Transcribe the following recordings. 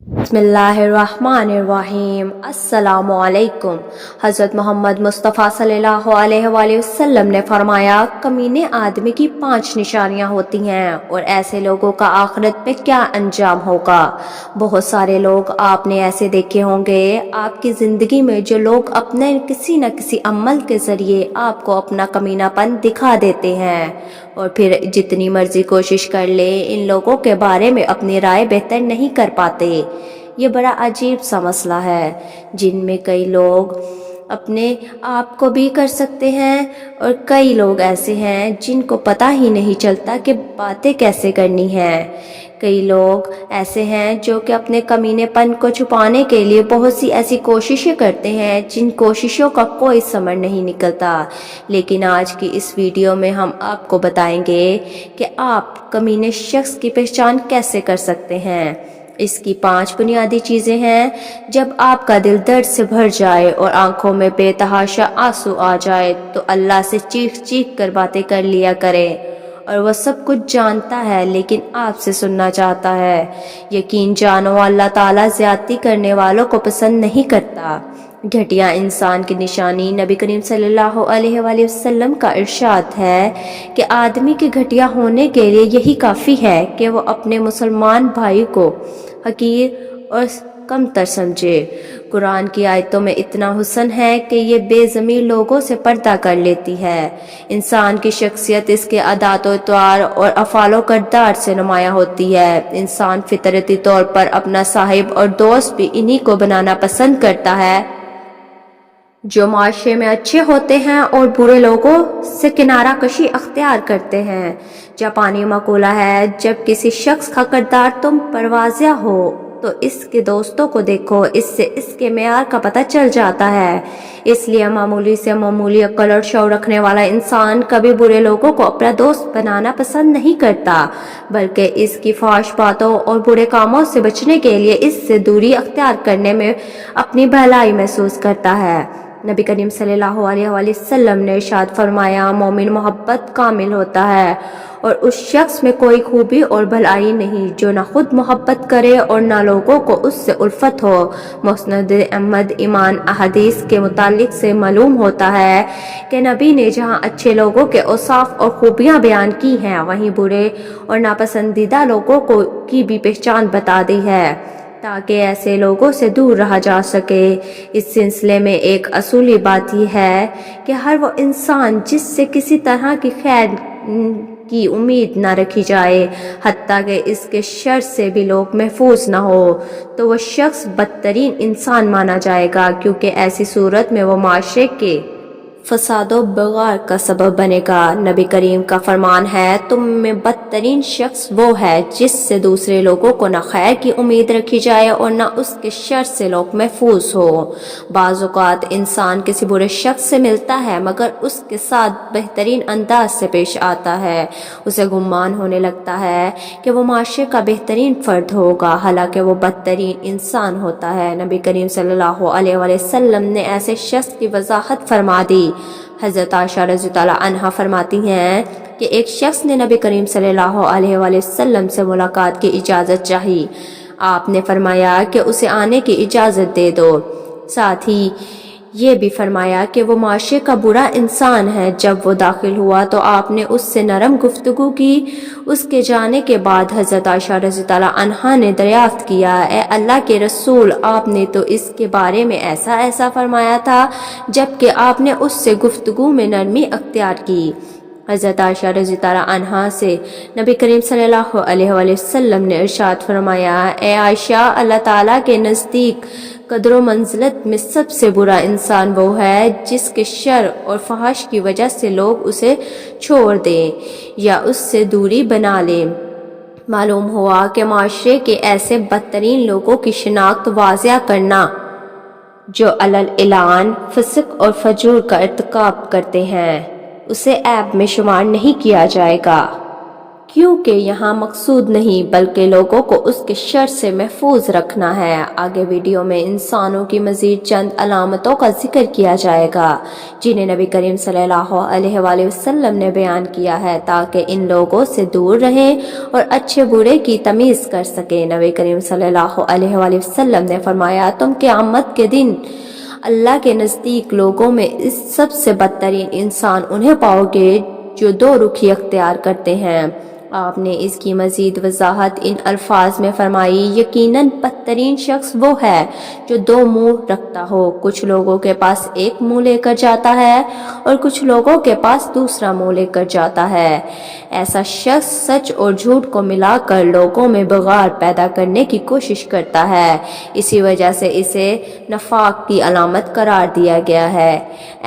बिस्मिल्लाहिर्रहमानिर्रहीम। अस्सलामु अलैकुम। हज़रत मोहम्मद मुस्तफ़ा सल्लल्लाहु अलैहि वसल्लम ने फरमाया, कमीने आदमी की 5 निशानियाँ होती हैं और ऐसे लोगों का आखिरत में क्या अंजाम होगा। बहुत सारे लोग आपने ऐसे देखे होंगे आपकी ज़िंदगी में जो लोग अपने किसी न किसी अमल के ज़रिए आपको अपना कमीनापन दिखा देते हैं और फिर जितनी मर्जी कोशिश कर ले इन लोगों के बारे में अपनी राय बेहतर नहीं कर पाते। ये बड़ा अजीब सा मसला है जिनमें कई लोग अपने आप को भी कर सकते हैं और कई लोग ऐसे हैं जिनको पता ही नहीं चलता कि बातें कैसे करनी है। कई लोग ऐसे हैं जो कि अपने कमीनेपन को छुपाने के लिए बहुत सी ऐसी कोशिशें करते हैं जिन कोशिशों का कोई समझ नहीं निकलता। लेकिन आज की इस वीडियो में हम आपको बताएंगे कि आप कमीने शख्स की पहचान कैसे कर सकते हैं। इसकी 5 बुनियादी चीज़ें हैं। जब आपका दिल दर्द से भर जाए और आंखों में बेतहाशा आंसू आ जाए तो अल्लाह से चीख चीख कर बातें कर लिया करें और वह सब कुछ जानता है लेकिन आपसे सुनना चाहता है। यकीन जानो अल्लाह ताला ज़्यादती करने वालों को पसंद नहीं करता। घटिया इंसान की निशानी। नबी करीम सल्लल्लाहु अलैहि वसल्लम का इरशाद है कि आदमी के घटिया होने के लिए यही काफ़ी है कि वो अपने मुसलमान भाई को हकीर और कमतर समझे। कुरान की आयतों में इतना हुस्न है कि ये बेज़मीर लोगों से पर्दा कर लेती है। इंसान की शख्सियत इसके अदात-ओ-तौर और अफ़ालो किरदार से नुमायाँ होती है। इंसान फितरती तौर पर अपना साहिब और दोस्त भी इन्हीं को बनाना पसंद करता है जो माशरे में अच्छे होते हैं और बुरे लोगों से किनारा कशी अख्तियार करते हैं। जापानी मकूला है, जब किसी शख्स का किरदार तुम पर वाज़िह हो तो इसके दोस्तों को देखो, इससे इसके मेयार का पता चल जाता है। इसलिए मामूली से मामूली अक्ल और शौर रखने वाला इंसान कभी बुरे लोगों को अपना दोस्त बनाना पसंद नहीं करता, बल्कि इसकी फाश बातों और बुरे कामों से बचने के लिए इससे दूरी अख्तियार करने में अपनी भलाई महसूस करता है। नबी करीम सल्लल्लाहु अलैहि वसल्लम ने इरशाद फरमाया, मोमिन मोहब्बत कामिल होता है और उस शख्स में कोई खूबी और भलाई नहीं जो ना खुद मोहब्बत करे और ना लोगों को उससे उल्फत हो। मुस्नद अहमद ईमान अहदीस के मुतालिक से मालूम होता है कि नबी ने जहाँ अच्छे लोगों के औसाफ और खूबियाँ बयान की हैं वहीं बुरे और नापसंदीदा लोगों को की भी पहचान बता दी है ताकि ऐसे लोगों से दूर रहा जा सके। इस सिलसिले में एक असूली बात यह है कि हर वो इंसान जिससे किसी तरह की खैर की उम्मीद न रखी जाए, हत्ता कि इसके शर से भी लोग महफूज न हो, तो वह शख्स बदतरीन इंसान माना जाएगा, क्योंकि ऐसी सूरत में वो माशरे के फसादो बगार का सबब बनेगा। नबी करीम का फरमान है, तुम में बदतरीन शख्स वो है जिससे दूसरे लोगों को न खैर की उम्मीद रखी जाए और न उसके शर से लोग महफूज हो। बाज़ औक़ात इंसान किसी बुरे शख्स से मिलता है मगर उसके साथ बेहतरीन अंदाज से पेश आता है। उसे गुमान होने लगता है कि वो माशरे का बेहतरीन फ़र्द होगा, हालांकि वो बदतरीन इंसान होता है। नबी करीम सल्लल्लाहु अलैहि वसल्लम ने ऐसे शख्स की वज़ाहत फरमा दी। हज़रत आयशा रज़ियल्लाहु अन्हा फरमाती हैं कि एक शख्स ने नबी करीम सल्लल्लाहु अलैहि वसल्लम से मुलाकात की इजाज़त चाही। आपने फरमाया कि उसे आने की इजाज़त दे दो। साथ ही ये भी फरमाया कि वो माशरे का बुरा इंसान है। जब वो दाखिल हुआ तो आपने उससे नरम गुफ्तगू की। उसके जाने के बाद हज़रत आयशा रज़ियल्लाहु अन्हा ने दरियाफ्त किया, ए अल्लाह के रसूल, आपने तो इसके बारे में ऐसा ऐसा फरमाया था, जबकि आपने उससे गुफ्तगू में नरमी अख्तियार की। हज़रत आयशा रज़ियल्लाहु अन्हा से नबी करीम सल्लल्लाहु अलैहि वसल्लम ने इरशाद फरमाया, ए आयशा, अल्लाह ताला के नज़दीक कदर व मंजिलत में सबसे बुरा इंसान वो है जिसके शर और फहश की वजह से लोग उसे छोड़ दें या उससे दूरी बना लें। मालूम हुआ कि माशरे के ऐसे बदतरीन लोगों की शिनाख्त वाज़िह करना जो अलल इलान फिस्क और फजूर का इर्तिकाब करते हैं उसे ऐब में शुमार नहीं किया जाएगा, کیونکہ یہاں مقصود نہیں بلکہ لوگوں کو اس کے شر سے محفوظ رکھنا ہے۔ آگے ویڈیو میں انسانوں کی مزید چند علامتوں کا ذکر کیا جائے گا جنہیں نبی کریم صلی اللہ علیہ وآلہ وسلم نے بیان کیا ہے تاکہ ان لوگوں سے دور رہیں اور اچھے برے کی تمیز کر سکیں۔ نبی کریم صلی اللہ علیہ وآلہ وسلم نے فرمایا، تم قیامت کے دن اللہ کے نزدیک لوگوں میں اس سب سے بدترین انسان انہیں پاؤ گے جو دو رخی اختیار کرتے ہیں۔ آپ نے اس کی مزید وضاحت ان الفاظ میں فرمائی، یقیناً بدترین شخص وہ ہے جو دو منہ رکھتا ہو، کچھ لوگوں کے پاس ایک منہ لے کر جاتا ہے اور کچھ لوگوں کے پاس دوسرا منہ لے کر جاتا ہے۔ ایسا شخص سچ اور جھوٹ کو ملا کر لوگوں میں بغار پیدا کرنے کی کوشش کرتا ہے، اسی وجہ سے اسے نفاق کی علامت قرار دیا گیا ہے۔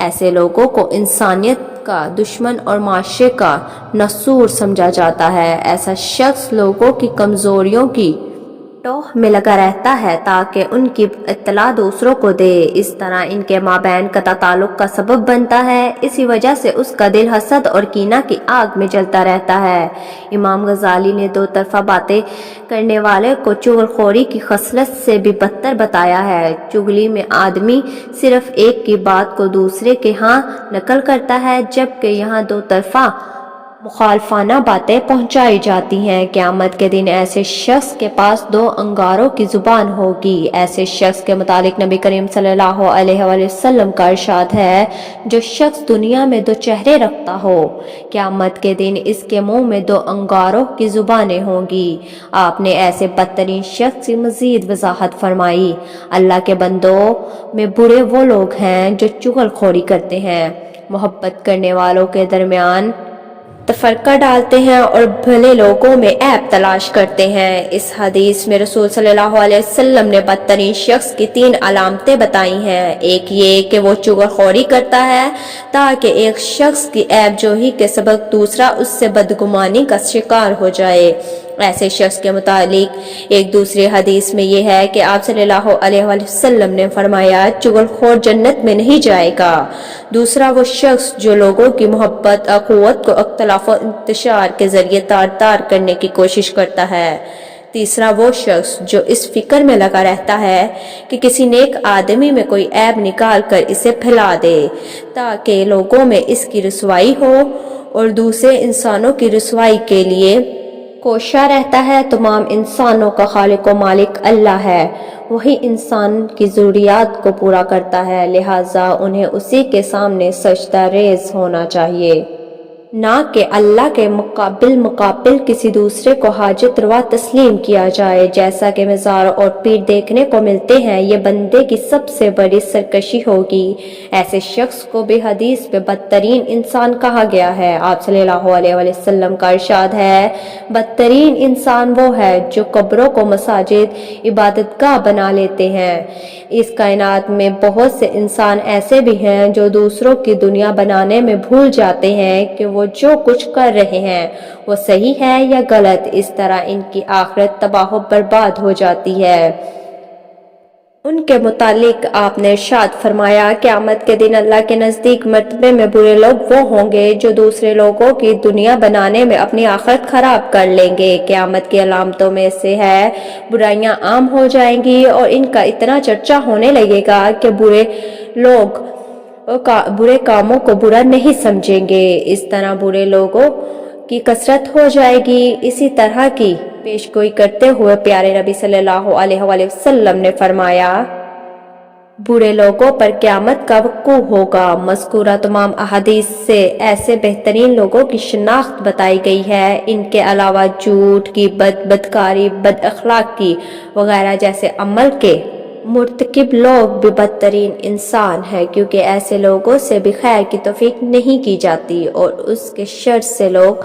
ایسے لوگوں کو انسانیت کا دشمن اور معاشرے کا ناسور سمجھا جاتا ہے۔ ایسا شخص لوگوں کی کمزوریوں کی ٹوہ میں لگا رہتا ہے تاکہ ان کی اطلاع دوسروں کو دے، اس طرح ان کے مابین قطع تعلق کا سبب بنتا ہے، اسی وجہ سے اس کا دل حسد اور کینہ کی آگ میں جلتا رہتا ہے۔ امام غزالی نے دو طرفہ باتیں کرنے والے کو چغل خوری کی خصلت سے بھی بدتر بتایا ہے۔ چغلی میں آدمی صرف ایک کی بات کو دوسرے کے ہاں نقل کرتا ہے جبکہ یہاں دو طرفہ مخالفانہ باتیں پہنچائی جاتی ہیں۔ قیامت کے دن ایسے شخص کے پاس دو انگاروں کی زبان ہوگی۔ ایسے شخص کے متعلق نبی کریم صلی اللہ علیہ وآلہ وسلم کا ارشاد ہے، جو شخص دنیا میں دو چہرے رکھتا ہو، قیامت کے دن اس کے منہ میں دو انگاروں کی زبانیں ہوں گی۔ آپ نے ایسے بدترین شخص کی مزید وضاحت فرمائی، اللہ کے بندوں میں برے وہ لوگ ہیں جو چغل خوری کرتے ہیں، محبت کرنے والوں کے درمیان تفرقہ ڈالتے ہیں اور بھلے لوگوں میں عیب تلاش کرتے ہیں۔ اس حدیث میں رسول صلی اللہ علیہ وسلم نے بدترین شخص کی 3 علامتیں بتائی ہیں۔ ایک یہ کہ وہ چغل خوری کرتا ہے تاکہ ایک شخص کی عیب جوہی کے سبب دوسرا اس سے بدگمانی کا شکار ہو جائے۔ ایسے شخص کے متعلق ایک دوسری حدیث میں یہ ہے کہ آپ صلی اللہ علیہ وآلہ وسلم نے فرمایا، چغل خور جنت میں نہیں جائے گا۔ دوسرا وہ شخص جو لوگوں کی محبت اخوت کو اختلاف و انتشار کے ذریعے تار کرنے کی کوشش کرتا ہے۔ تیسرا وہ شخص جو اس فکر میں لگا رہتا ہے کہ کسی نیک آدمی میں کوئی عیب نکال کر اسے پھیلا دے تاکہ لوگوں میں اس کی رسوائی ہو اور دوسرے انسانوں کی رسوائی کے لیے کوشاں رہتا ہے۔ تمام انسانوں کا خالق و مالک اللہ ہے، وہی انسان کی ضروریات کو پورا کرتا ہے، لہٰذا انہیں اسی کے سامنے سجدہ ریز ہونا چاہیے، نہ کہ اللہ کے مقابل کسی دوسرے کو حاجت روا تسلیم کیا جائے۔ جیسا کہ مزار اور پیر دیکھنے کو ملتے ہیں، یہ بندے کی سب سے بڑی سرکشی ہوگی۔ ایسے شخص کو بھی حدیث میں بدترین انسان کہا گیا ہے۔ آپ صلی اللہ علیہ وآلہ وسلم کا ارشاد ہے، بدترین انسان وہ ہے جو قبروں کو مساجد عبادت گاہ بنا لیتے ہیں۔ اس کائنات میں بہت سے انسان ایسے بھی ہیں جو دوسروں کی دنیا بنانے میں بھول جاتے ہیں کہ وہ جو کچھ کر رہے ہیں وہ صحیح ہے یا غلط، اس طرح ان کی آخرت تباہ و برباد ہو جاتی ہے۔ ان کے متعلق آپ نے ارشاد فرمایا، قیامت کے دن اللہ کے نزدیک مرتبے میں برے لوگ وہ ہوں گے جو دوسرے لوگوں کی دنیا بنانے میں اپنی آخرت خراب کر لیں گے۔ قیامت کی علامتوں میں سے ہے، برائیاں عام ہو جائیں گی اور ان کا اتنا چرچا ہونے لگے گا کہ برے لوگ برے کاموں کو برا نہیں سمجھیں گے، اس طرح برے لوگوں کی کثرت ہو جائے گی۔ اسی طرح کی پیشگوئی کرتے ہوئے پیارے نبی صلی اللہ علیہ وآلہ وسلم نے فرمایا، برے لوگوں پر قیامت کا وقوع ہوگا۔ مذکورہ تمام احادیث سے ایسے بہترین لوگوں کی شناخت بتائی گئی ہے۔ ان کے علاوہ جھوٹ کی بدکاری، بد اخلاقی وغیرہ جیسے عمل کے مرتکب لوگ بھی بدترین انسان ہیں، کیونکہ ایسے لوگوں سے بھی خیر کی توفیق نہیں کی جاتی اور اس کے شر سے لوگ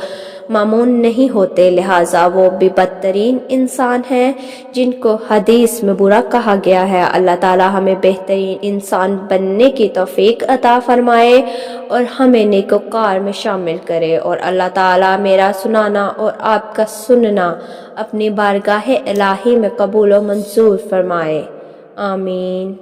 مامون نہیں ہوتے، لہٰذا وہ بھی بدترین انسان ہیں جن کو حدیث میں برا کہا گیا ہے۔ اللہ تعالی ہمیں بہترین انسان بننے کی توفیق عطا فرمائے اور ہمیں نیکوکار میں شامل کرے، اور اللہ تعالی میرا سنانا اور آپ کا سننا اپنی بارگاہ الہی میں قبول و منظور فرمائے، آمین۔